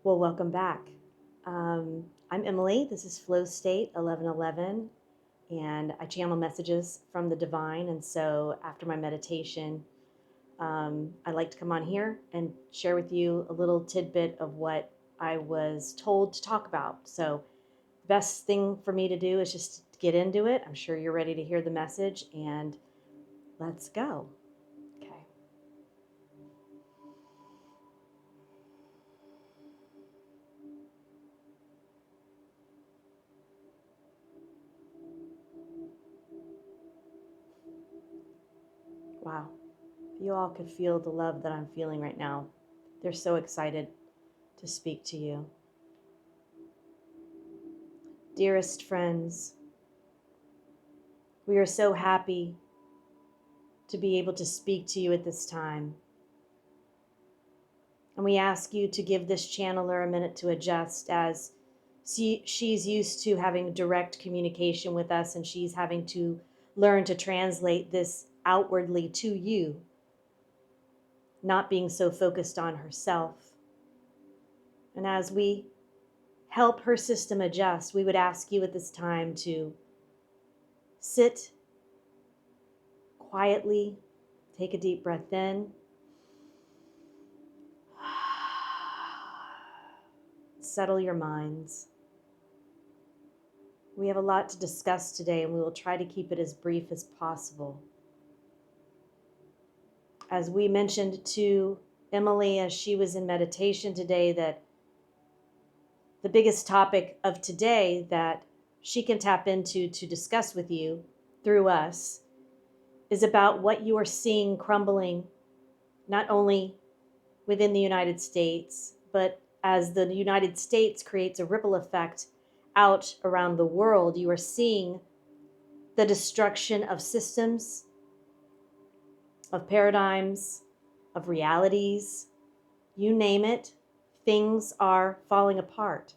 Well, welcome back. I'm Emily. This is Flow State 1111, and I channel messages from the divine. And so after my meditation, I like to come on here and share with you a little tidbit of what I was told to talk about. So the best thing for me to do is just get into it. I'm sure you're ready to hear the message, and let's go. Okay. Wow. If you all could feel the love that I'm feeling right now, they're so excited to speak to you. Dearest friends, we are so happy to be able to speak to you at this time. And we ask you to give this channeler a minute to adjust, as she's used to having direct communication with us, and she's having to learn to translate this outwardly to you, not being so focused on herself. And as we help her system adjust, we would ask you at this time to sit quietly, take a deep breath in, settle your minds. We have a lot to discuss today, and we will try to keep it as brief as possible. As we mentioned to Emily as she was in meditation today, that the biggest topic of today that she can tap into to discuss with you through us is about what you are seeing crumbling, not only within the United States, but as the United States creates a ripple effect out around the world, you are seeing the destruction of systems, of paradigms, of realities, you name it, things are falling apart.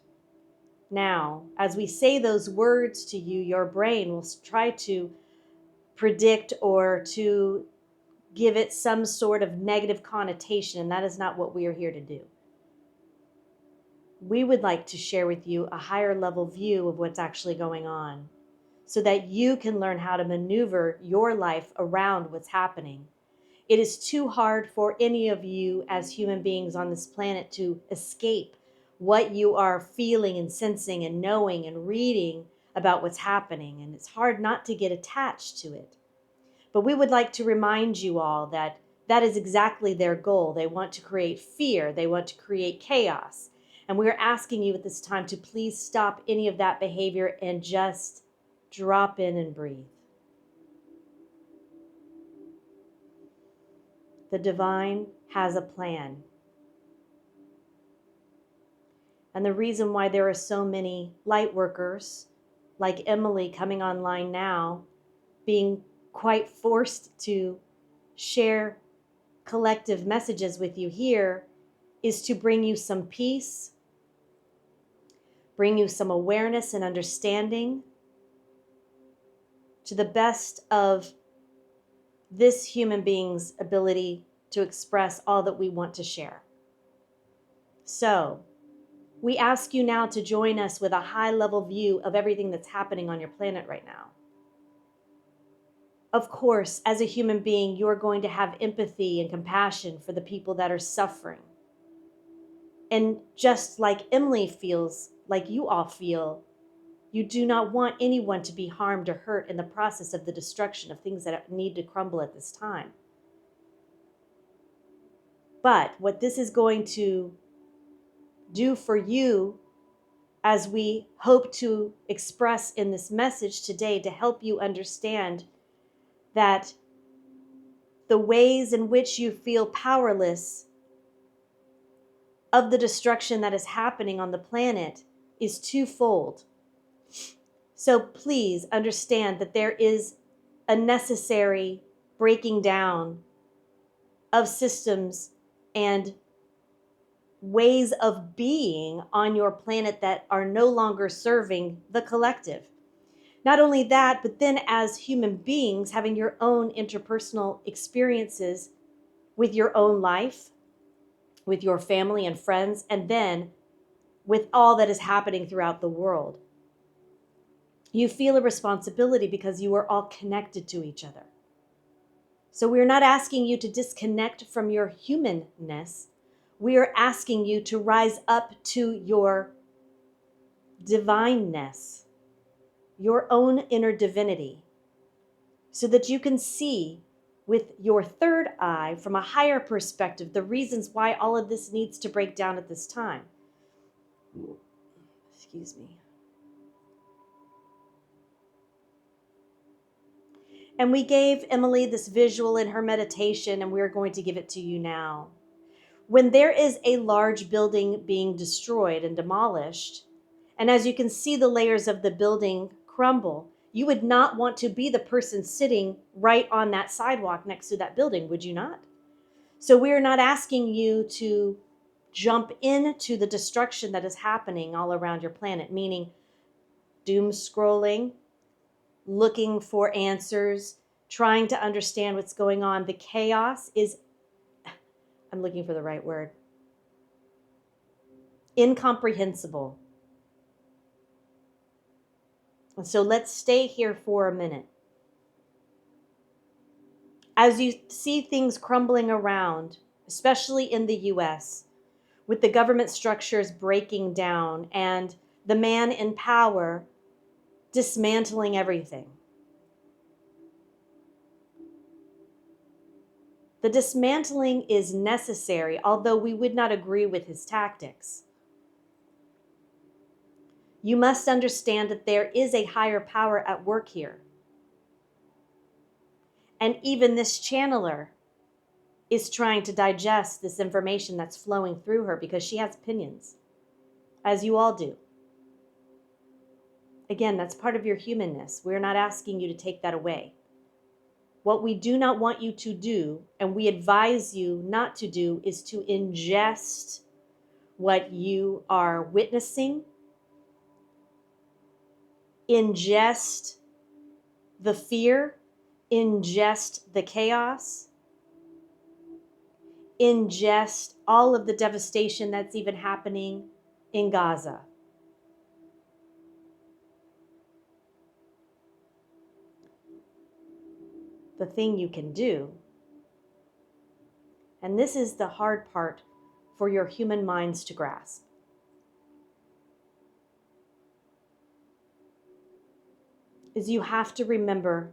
Now, as we say those words to you, your brain will try to predict or to give it some sort of negative connotation, and that is not what we are here to do. We would like to share with you a higher level view of what's actually going on, so that you can learn how to maneuver your life around what's happening. It is too hard for any of you as human beings on this planet to escape what you are feeling and sensing and knowing and reading about what's happening. And it's hard not to get attached to it. But we would like to remind you all that that is exactly their goal. They want to create fear. They want to create chaos. And we're asking you at this time to please stop any of that behavior and just drop in and breathe. The divine has a plan. And the reason why there are so many light workers like Emily coming online now, being quite forced to share collective messages with you here, is to bring you some peace, bring you some awareness and understanding to the best of this human being's ability to express all that we want to share. So, we ask you now to join us with a high-level view of everything that's happening on your planet right now. Of course, as a human being, you're going to have empathy and compassion for the people that are suffering. And just like Emily feels, like you all feel, you do not want anyone to be harmed or hurt in the process of the destruction of things that need to crumble at this time. But what this is going to do for you, as we hope to express in this message today, to help you understand that the ways in which you feel powerless of the destruction that is happening on the planet is twofold. So please understand that there is a necessary breaking down of systems and ways of being on your planet that are no longer serving the collective. Not only that, but then as human beings, having your own interpersonal experiences with your own life, with your family and friends, and then with all that is happening throughout the world. You feel a responsibility because you are all connected to each other. So we're not asking you to disconnect from your humanness. We are asking you to rise up to your divineness, your own inner divinity, so that you can see with your third eye from a higher perspective the reasons why all of this needs to break down at this time. Excuse me. And we gave Emily this visual in her meditation, and we're going to give it to you now. When there is a large building being destroyed and demolished, and as you can see the layers of the building crumble, you would not want to be the person sitting right on that sidewalk next to that building, would you not? So we are not asking you to jump into the destruction that is happening all around your planet, meaning doom scrolling, looking for answers, trying to understand what's going on. The chaos is, I'm looking for the right word, incomprehensible. And so let's stay here for a minute. As you see things crumbling around, especially in the US, with the government structures breaking down and the man in power dismantling everything. The dismantling is necessary, although we would not agree with his tactics. You must understand that there is a higher power at work here. And even this channeler is trying to digest this information that's flowing through her because she has opinions, as you all do. Again, that's part of your humanness. We're not asking you to take that away. What we do not want you to do, and we advise you not to do, is to ingest what you are witnessing, ingest the fear, ingest the chaos, ingest all of the devastation that's even happening in Gaza. The thing you can do, and this is the hard part for your human minds to grasp, is you have to remember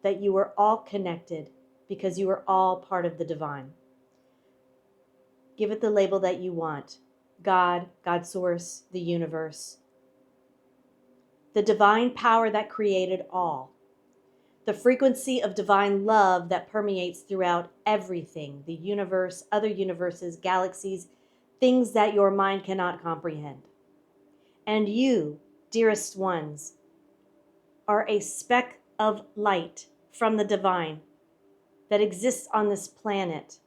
that you are all connected because you are all part of the divine. Give it the label that you want. God, God source, the universe. The divine power that created all. The frequency of divine love that permeates throughout everything, the universe, other universes, galaxies, things that your mind cannot comprehend. And you, dearest ones, are a speck of light from the divine that exists on this planet.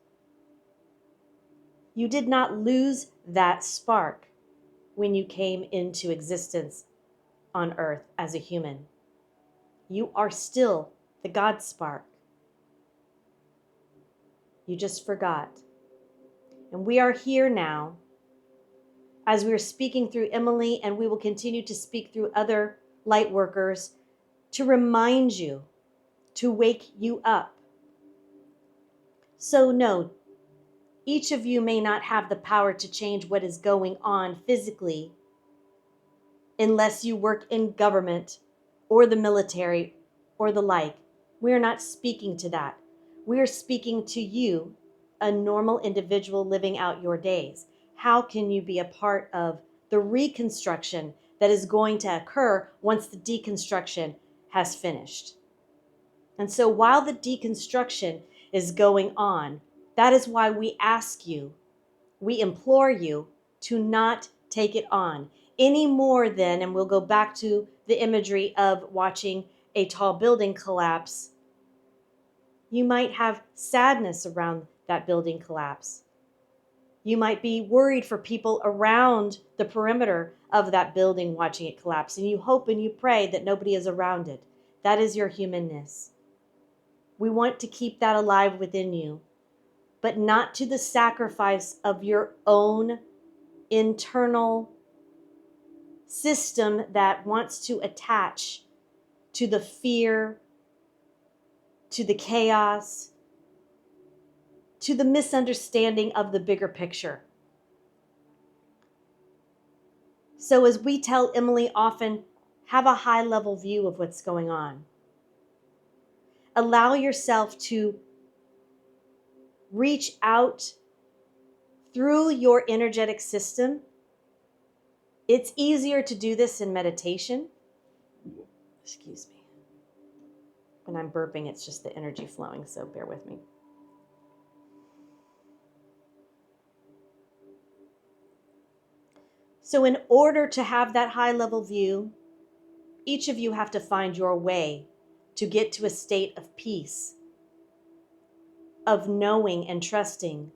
You did not lose that spark when you came into existence on earth as a human. You are still the God spark. You just forgot. And we are here now as we are speaking through Emily, and we will continue to speak through other light workers to remind you, to wake you up. So no, each of you may not have the power to change what is going on physically unless you work in government or the military or the like. We are not speaking to that. We are speaking to you, a normal individual living out your days. How can you be a part of the reconstruction that is going to occur once the deconstruction has finished? And so while the deconstruction is going on, that is why we ask you, we implore you to not take it on any more than, and we'll go back to the imagery of watching a tall building collapse. You might have sadness around that building collapse. You might be worried for people around the perimeter of that building watching it collapse, and you hope and you pray that nobody is around it. That is your humanness. We want to keep that alive within you, but not to the sacrifice of your own internal system that wants to attach to the fear, to the chaos, to the misunderstanding of the bigger picture. So as we tell Emily often, have a high level view of what's going on. Allow yourself to reach out through your energetic system. It's easier to do this in meditation. Excuse me. When I'm burping, it's just the energy flowing, so bear with me. So in order to have that high level view, each of you have to find your way to get to a state of peace, of knowing and trusting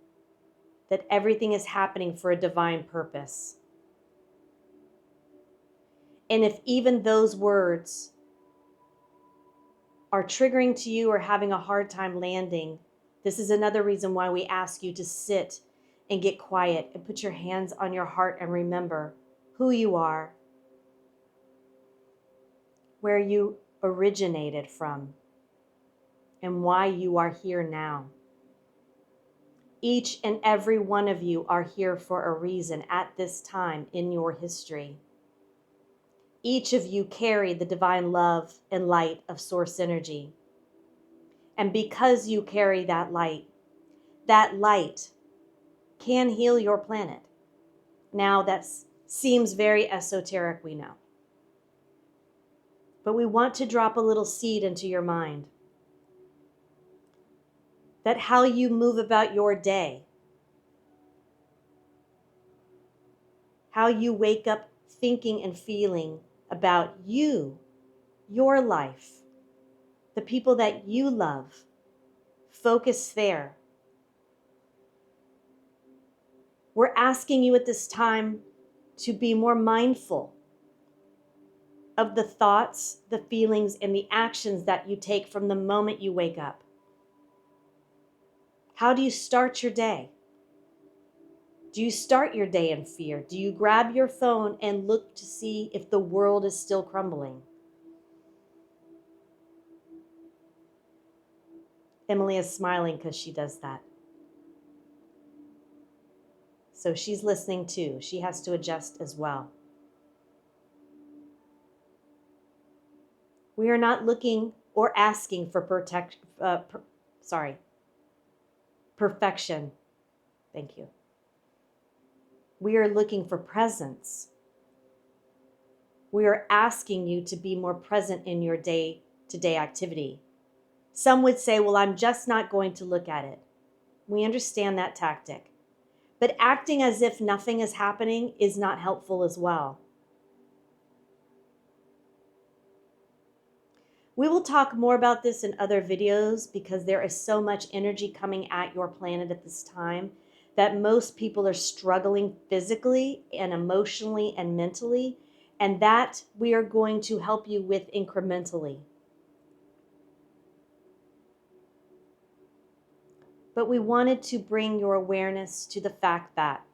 that everything is happening for a divine purpose. And if even those words are triggering to you or having a hard time landing, this is another reason why we ask you to sit and get quiet and put your hands on your heart and remember who you are, where you originated from, and why you are here now. Each and every one of you are here for a reason at this time in your history. Each of you carry the divine love and light of source energy. And because you carry that light can heal your planet. Now that seems very esoteric, we know. But we want to drop a little seed into your mind that how you move about your day, how you wake up thinking and feeling about you, your life, the people that you love, focus there. We're asking you at this time to be more mindful of the thoughts, the feelings, and the actions that you take from the moment you wake up. How do you start your day? Do you start your day in fear? Do you grab your phone and look to see if the world is still crumbling? Emily is smiling because she does that. So she's listening too. She has to adjust as well. We are not looking or asking for perfection. Thank you. We are looking for presence. We are asking you to be more present in your day-to-day activity. Some would say, well, I'm just not going to look at it. We understand that tactic. But acting as if nothing is happening is not helpful as well. We will talk more about this in other videos because there is so much energy coming at your planet at this time that most people are struggling physically and emotionally and mentally, and that we are going to help you with incrementally. But we wanted to bring your awareness to the fact that,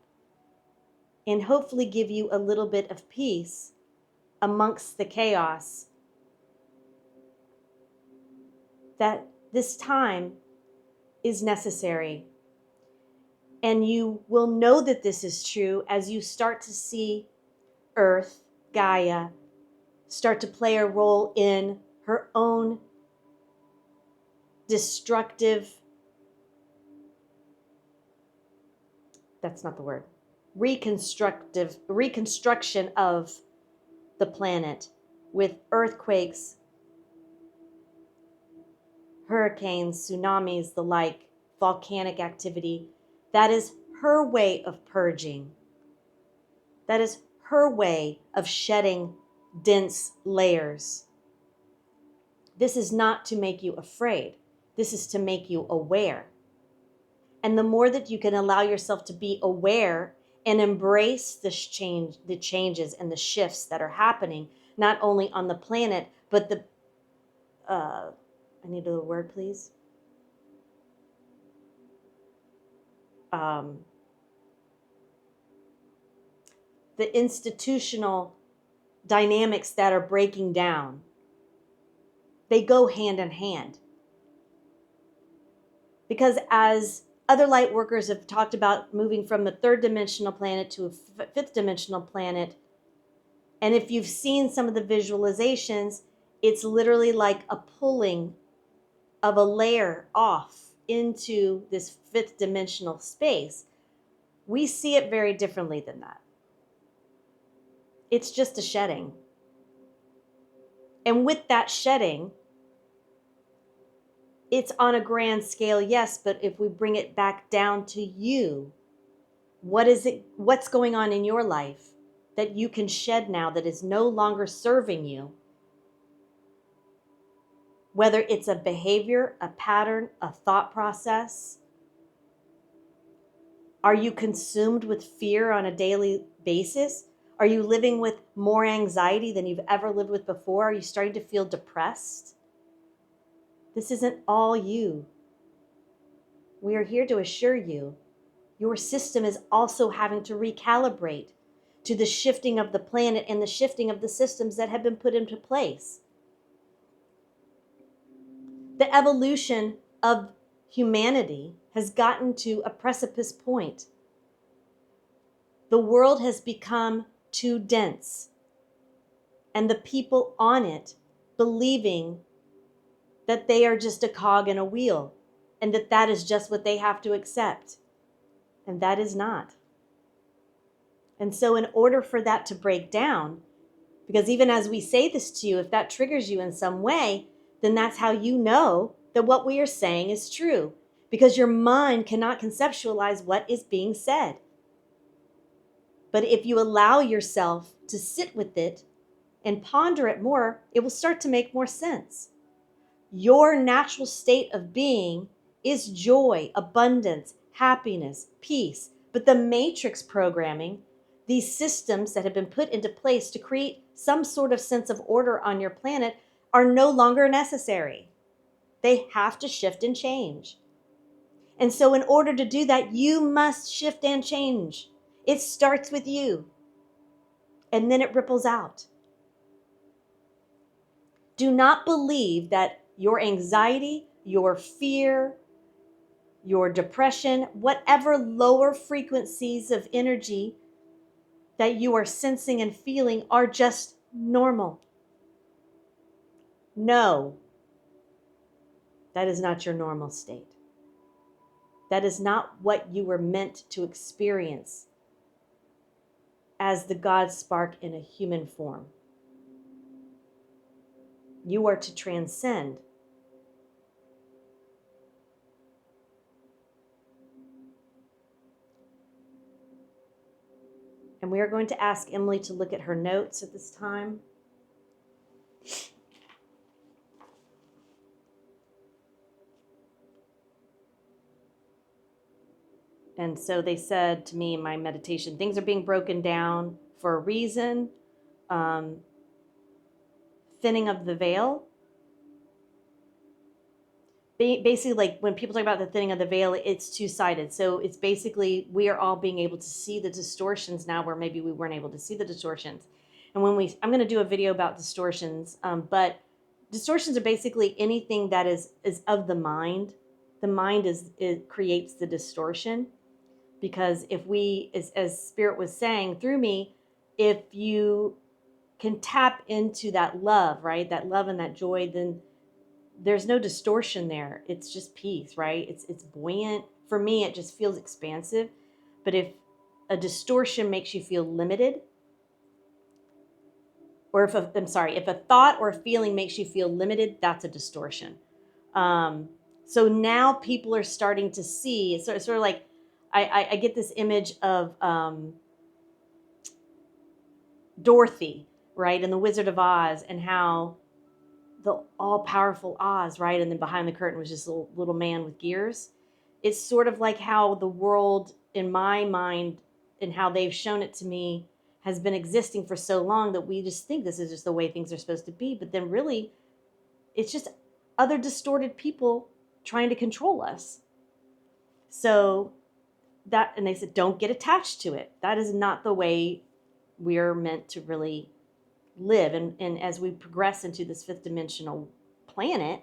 and hopefully give you a little bit of peace amongst the chaos, that this time is necessary. And you will know that this is true as you start to see Earth, Gaia, start to play a role in her own destructive, that's not the word, reconstruction of the planet with earthquakes, hurricanes, tsunamis, the like, volcanic activity. That is her way of purging. That is her way of shedding dense layers. This is not to make you afraid. This is to make you aware. And the more that you can allow yourself to be aware and embrace the changes and the shifts that are happening, not only on the planet, but I need a word, please. The institutional dynamics that are breaking down. They go hand in hand. Because as other light workers have talked about moving from a third dimensional planet to a fifth dimensional planet, and if you've seen some of the visualizations, it's literally like a pulling of a layer off into this fifth dimensional space. We see it very differently than that. It's just a shedding. And with that shedding, it's on a grand scale, yes, but if we bring it back down to you, what's going on in your life that you can shed now that is no longer serving you? Whether it's a behavior, a pattern, a thought process. Are you consumed with fear on a daily basis? Are you living with more anxiety than you've ever lived with before? Are you starting to feel depressed? This isn't all you. We are here to assure you, your system is also having to recalibrate to the shifting of the planet and the shifting of the systems that have been put into place. The evolution of humanity has gotten to a precipice point. The world has become too dense, and the people on it believing that they are just a cog in a wheel and that that is just what they have to accept. And that is not. And so in order for that to break down, because even as we say this to you, if that triggers you in some way, then that's how you know that what we are saying is true, because your mind cannot conceptualize what is being said. But if you allow yourself to sit with it and ponder it more, it will start to make more sense. Your natural state of being is joy, abundance, happiness, peace. But the matrix programming, these systems that have been put into place to create some sort of sense of order on your planet, are no longer necessary. They have to shift and change. And so in order to do that, you must shift and change. It starts with you, and then it ripples out. Do not believe that your anxiety, your fear, your depression, whatever lower frequencies of energy that you are sensing and feeling are just normal. No, that is not your normal state. That is not what you were meant to experience as the God spark in a human form. You are to transcend. And we are going to ask Emily to look at her notes at this time. And so they said to me in my meditation, things are being broken down for a reason. Thinning of the veil. Basically, like when people talk about the thinning of the veil, it's two-sided. So it's basically we are all being able to see the distortions now where maybe we weren't able to see the distortions. And I'm going to do a video about distortions, but distortions are basically anything that is of the mind. The mind it creates the distortion. Because if we, as Spirit was saying through me, if you can tap into that love, right? That love and that joy, then there's no distortion there. It's just peace, right? It's buoyant. For me, it just feels expansive. But if a distortion makes you feel limited, or if a thought or a feeling makes you feel limited, that's a distortion. So now people are starting to see. It's sort of like I get this image of Dorothy, right, in The Wizard of Oz, and how the all-powerful Oz, right, and then behind the curtain was just a little man with gears. It's sort of like how the world, in my mind, and how they've shown it to me, has been existing for so long that we just think this is just the way things are supposed to be. But then really, it's just other distorted people trying to control us. So and they said, don't get attached to it. That is not the way we're meant to really live. And as we progress into this fifth dimensional planet,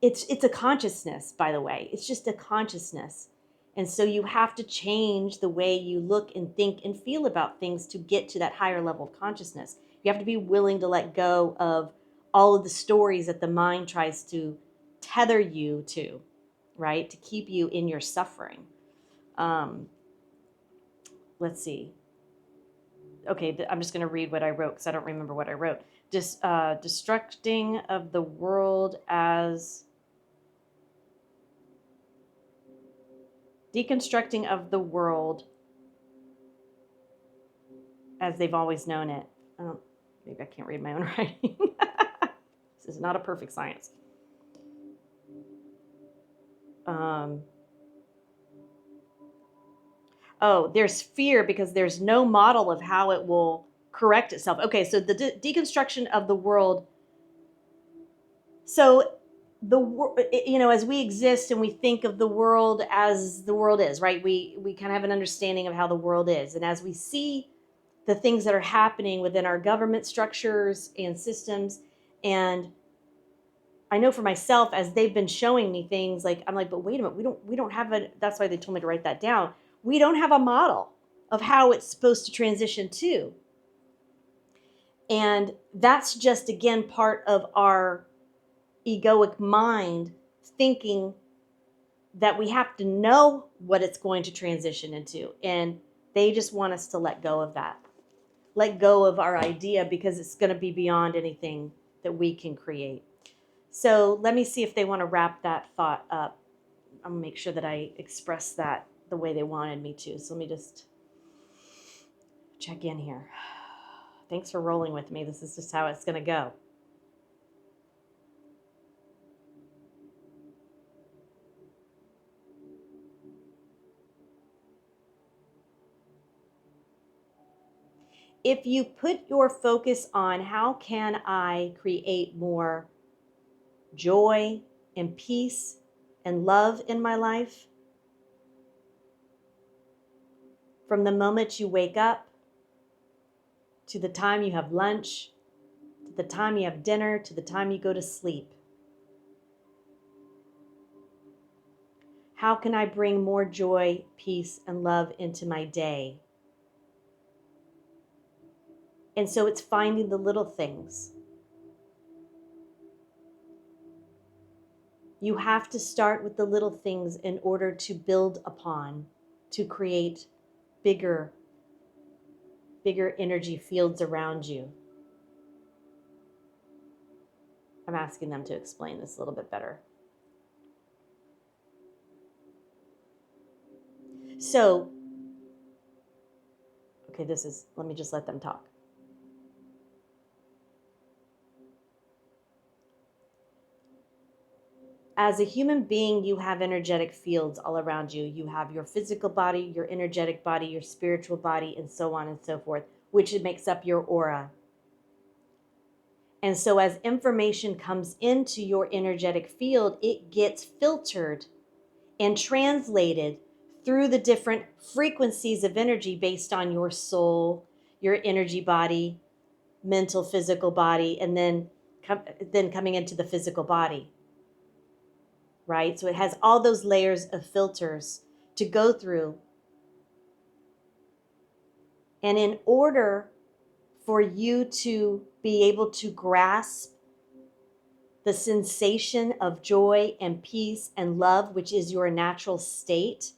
it's a consciousness, by the way. It's just a consciousness. And so you have to change the way you look and think and feel about things to get to that higher level of consciousness. You have to be willing to let go of all of the stories that the mind tries to tether you to, right? To keep you in your suffering. Let's see. Okay, I'm just going to read what I wrote because I don't remember what I wrote. Destructing of the world as... Deconstructing of the world as they've always known it. Maybe I can't read my own writing. This is not a perfect science. There's fear because there's no model of how it will correct itself. Okay, so the deconstruction of the world. So as we exist and we think of the world as the world is, right? We kind of have an understanding of how the world is. And as we see the things that are happening within our government structures and systems, and I know for myself, as they've been showing me things, like I'm like, but wait a minute, we don't have a. That's why they told me to write that down. We don't have a model of how it's supposed to transition to, and that's just again part of our egoic mind thinking that we have to know what it's going to transition into, and they just want us to let go of that, let go of our idea, because it's going to be beyond anything that we can create. So let me see if they want to wrap that thought up. I'm going to make sure that I express that the way they wanted me to. So let me just check in here. Thanks for rolling with me. This is just how it's going to go. If you put your focus on how can I create more joy and peace and love in my life, from the moment you wake up to the time you have lunch, to the time you have dinner, to the time you go to sleep, how can I bring more joy, peace, and love into my day? And so it's finding the little things. You have to start with the little things in order to build upon, to create bigger energy fields around you. I'm asking them to explain this a little bit better. So, okay, let me just let them talk. As a human being, you have energetic fields all around you. You have your physical body, your energetic body, your spiritual body, and so on and so forth, which makes up your aura. And so as information comes into your energetic field, it gets filtered and translated through the different frequencies of energy based on your soul, your energy body, mental, physical body, and then coming into the physical body. Right? So it has all those layers of filters to go through. And in order for you to be able to grasp the sensation of joy and peace and love, which is your natural state,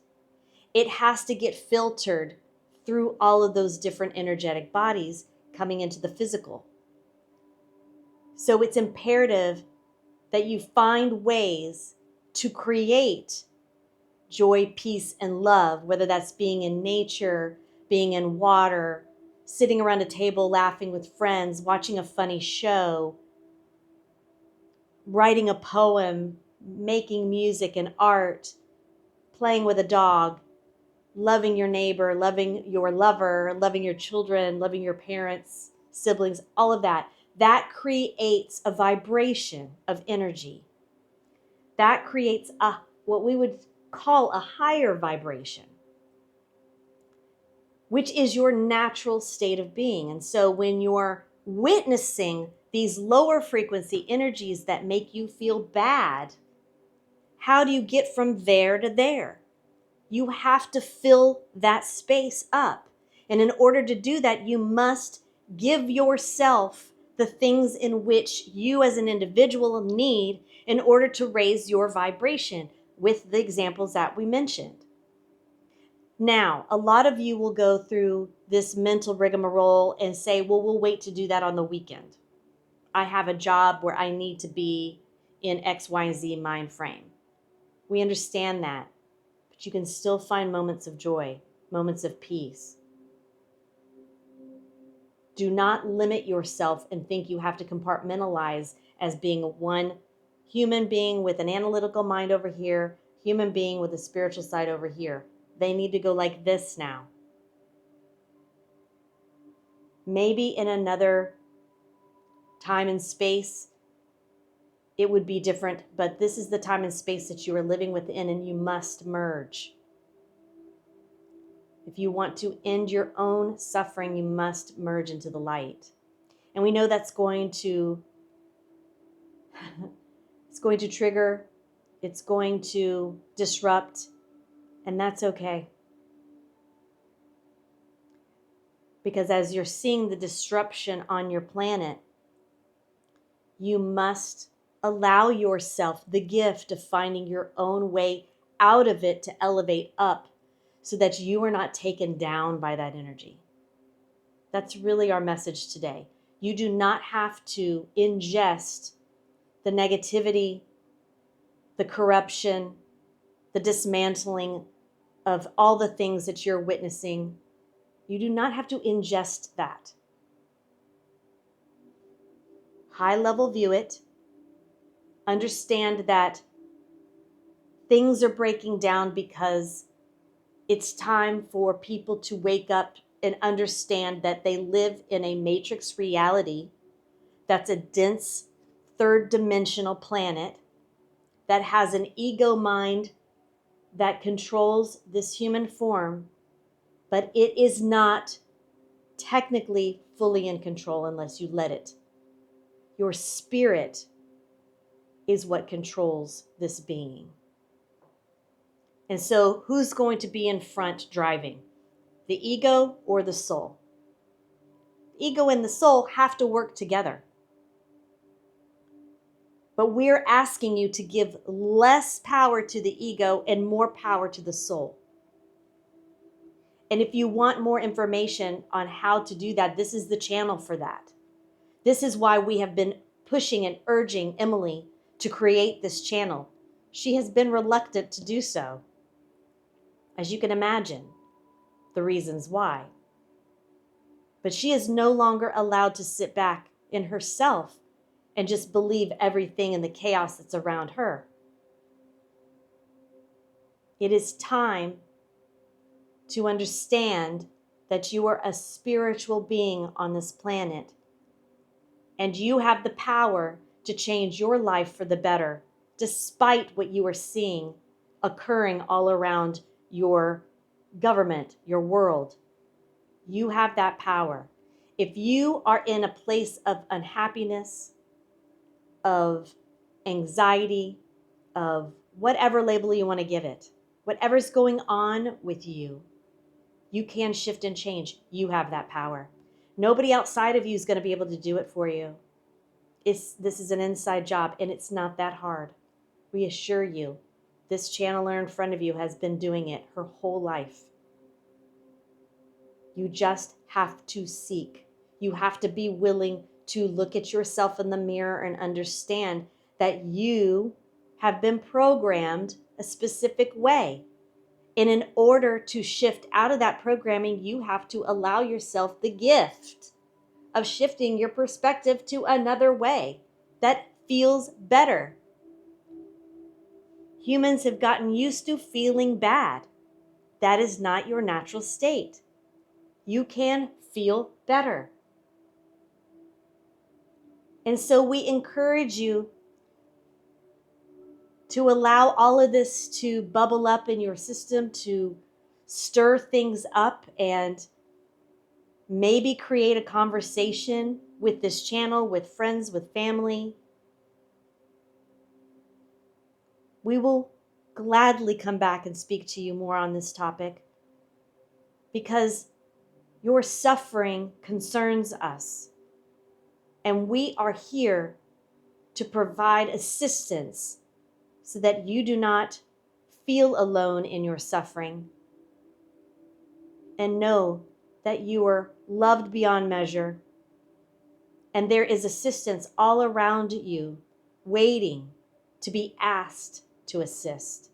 it has to get filtered through all of those different energetic bodies coming into the physical. So it's imperative that you find ways to create joy, peace, and love, whether that's being in nature, being in water, sitting around a table laughing with friends, watching a funny show, writing a poem, making music and art, playing with a dog, loving your neighbor, loving your lover, loving your children, loving your parents, siblings, all of that. That creates a vibration of energy. That creates what we would call a higher vibration, which is your natural state of being. And so when you're witnessing these lower frequency energies that make you feel bad, how do you get from there to there? You have to fill that space up. And in order to do that, you must give yourself the things in which you as an individual need in order to raise your vibration with the examples that we mentioned. Now, a lot of you will go through this mental rigmarole and say, well, we'll wait to do that on the weekend. I have a job where I need to be in X, Y, and Z mind frame. We understand that, but you can still find moments of joy, moments of peace. Do not limit yourself and think you have to compartmentalize as being one human being with an analytical mind over here, human being with a spiritual side over here. They need to go like this now. Maybe in another time and space, it would be different, but this is the time and space that you are living within, and you must merge. If you want to end your own suffering, you must merge into the light. And we know that's going to it's going to trigger, it's going to disrupt, and that's okay. Because as you're seeing the disruption on your planet, you must allow yourself the gift of finding your own way out of it to elevate up so that you are not taken down by that energy. That's really our message today. You do not have to ingest the negativity, the corruption, the dismantling of all the things that you're witnessing. You do not have to ingest that. High level view it. Understand that things are breaking down because it's time for people to wake up and understand that they live in a matrix reality that's a dense third dimensional planet that has an ego mind that controls this human form, but it is not technically fully in control unless you let it. Your spirit is what controls this being. And so who's going to be in front driving? The ego or the soul? The ego and the soul have to work together. But we're asking you to give less power to the ego and more power to the soul. And if you want more information on how to do that, this is the channel for that. This is why we have been pushing and urging Emily to create this channel. She has been reluctant to do so. As you can imagine, the reasons why. But she is no longer allowed to sit back in herself and just believe everything in the chaos that's around her. It is time to understand that you are a spiritual being on this planet, and you have the power to change your life for the better, despite what you are seeing occurring all around your government, your world. You have that power. If you are in a place of unhappiness, of anxiety, of whatever label you want to give it, whatever's going on with you, you can shift and change. You have that power. Nobody outside of you is going to be able to do it for you. This is an inside job, and it's not that hard. We assure you, this channeler in front of you has been doing it her whole life. You just have to seek. You have to be willing to look at yourself in the mirror and understand that you have been programmed a specific way. And in order to shift out of that programming, you have to allow yourself the gift of shifting your perspective to another way that feels better. Humans have gotten used to feeling bad. That is not your natural state. You can feel better. And so we encourage you to allow all of this to bubble up in your system, to stir things up, and maybe create a conversation with this channel, with friends, with family, we will gladly come back and speak to you more on this topic, because your suffering concerns us, and we are here to provide assistance so that you do not feel alone in your suffering, and know that you are loved beyond measure, and there is assistance all around you waiting to be asked to assist.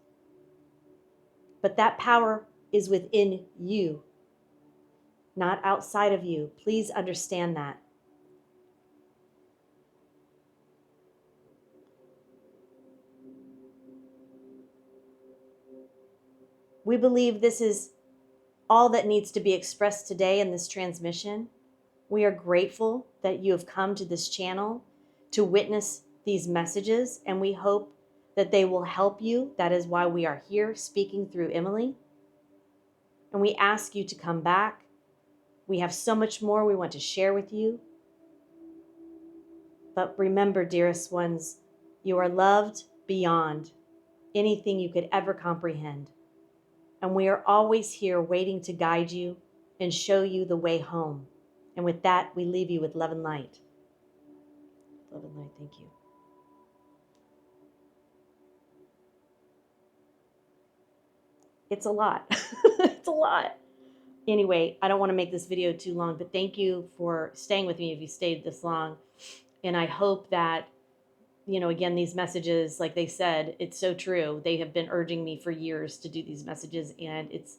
But that power is within you, not outside of you. Please understand that. We believe this is all that needs to be expressed today in this transmission. We are grateful that you have come to this channel to witness these messages, and we hope that they will help you. That is why we are here speaking through Emily. And we ask you to come back. We have so much more we want to share with you. But remember, dearest ones, you are loved beyond anything you could ever comprehend. And we are always here waiting to guide you and show you the way home. And with that, we leave you with love and light. Love and light, thank you. It's a lot. It's a lot. Anyway, I don't want to make this video too long, but thank you for staying with me if you stayed this long. And I hope that, again, these messages, like they said, it's so true. They have been urging me for years to do these messages, and it's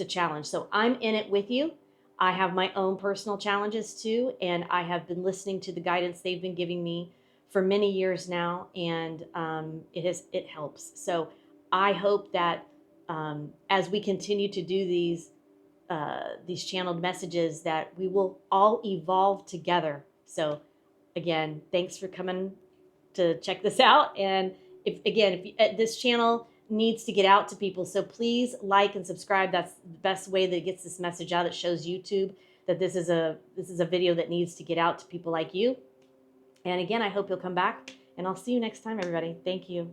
a challenge. So I'm in it with you. I have my own personal challenges too, and I have been listening to the guidance they've been giving me for many years now, and it helps. So I hope that as we continue to do these channeled messages, that we will all evolve together. So again, thanks for coming to check this out. And if this channel needs to get out to people, so please like and subscribe. That's the best way that it gets this message out. It shows YouTube that this is a video that needs to get out to people like you. And again, I hope you'll come back, and I'll see you next time, everybody. Thank you.